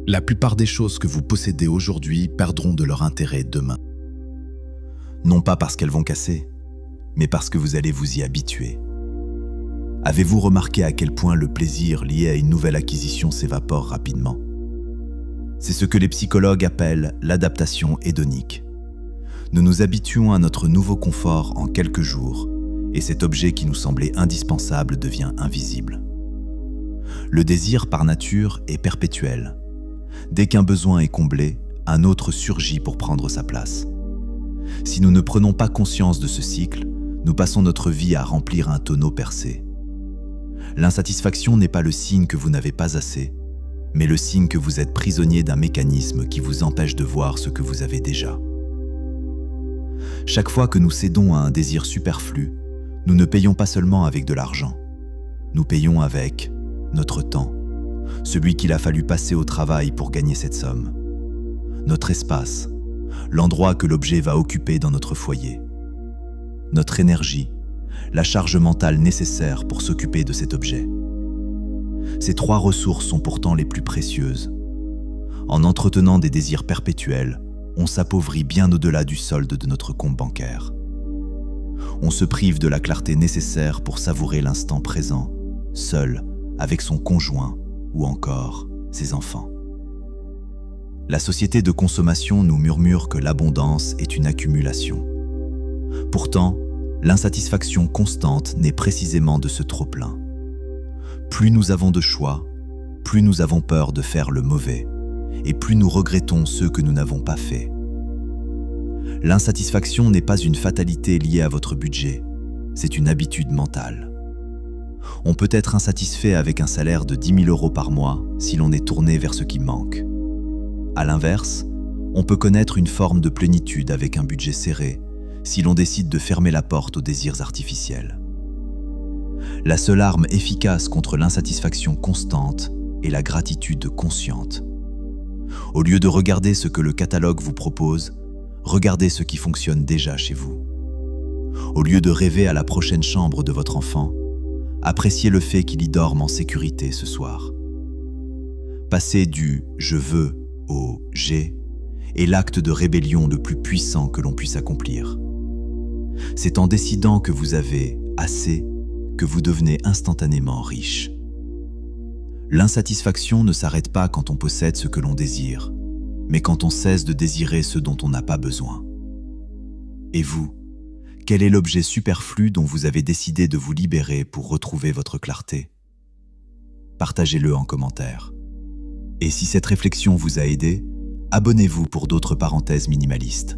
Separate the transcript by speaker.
Speaker 1: La plupart des choses que vous possédez aujourd'hui perdront de leur intérêt demain.
Speaker 2: Non pas parce qu'elles vont casser, mais parce que vous allez vous y habituer. Avez-vous remarqué à quel point le plaisir lié à une nouvelle acquisition s'évapore rapidement? C'est ce que les psychologues appellent l'adaptation hédonique. Nous nous habituons à notre nouveau confort en quelques jours, et cet objet qui nous semblait indispensable devient invisible. Le désir par nature est perpétuel. Dès qu'un besoin est comblé, un autre surgit pour prendre sa place. Si nous ne prenons pas conscience de ce cycle, nous passons notre vie à remplir un tonneau percé. L'insatisfaction n'est pas le signe que vous n'avez pas assez, mais le signe que vous êtes prisonnier d'un mécanisme qui vous empêche de voir ce que vous avez déjà. Chaque fois que nous cédons à un désir superflu, nous ne payons pas seulement avec de l'argent. Nous payons avec notre temps, celui qu'il a fallu passer au travail pour gagner cette somme, notre espace, l'endroit que l'objet va occuper dans notre foyer, notre énergie, la charge mentale nécessaire pour s'occuper de cet objet. Ces trois ressources sont pourtant les plus précieuses. En entretenant des désirs perpétuels, on s'appauvrit bien au-delà du solde de notre compte bancaire. On se prive de la clarté nécessaire pour savourer l'instant présent, seul, avec son conjoint ou encore ses enfants. La société de consommation nous murmure que l'abondance est une accumulation. Pourtant, l'insatisfaction constante naît précisément de ce trop-plein. Plus nous avons de choix, plus nous avons peur de faire le mauvais, et plus nous regrettons ceux que nous n'avons pas faits. L'insatisfaction n'est pas une fatalité liée à votre budget, c'est une habitude mentale. On peut être insatisfait avec un salaire de 10 000 € par mois si l'on est tourné vers ce qui manque. À l'inverse, on peut connaître une forme de plénitude avec un budget serré si l'on décide de fermer la porte aux désirs artificiels. La seule arme efficace contre l'insatisfaction constante est la gratitude consciente. Au lieu de regarder ce que le catalogue vous propose, regardez ce qui fonctionne déjà chez vous. Au lieu de rêver à la prochaine chambre de votre enfant, appréciez le fait qu'il y dorme en sécurité ce soir. Passer du « je veux » au « j'ai » est l'acte de rébellion le plus puissant que l'on puisse accomplir. C'est en décidant que vous avez assez que vous devenez instantanément riche. L'insatisfaction ne s'arrête pas quand on possède ce que l'on désire, mais quand on cesse de désirer ce dont on n'a pas besoin. Et vous, quel est l'objet superflu dont vous avez décidé de vous libérer pour retrouver votre clarté? Partagez-le en commentaire. Et si cette réflexion vous a aidé, abonnez-vous pour d'autres parenthèses minimalistes.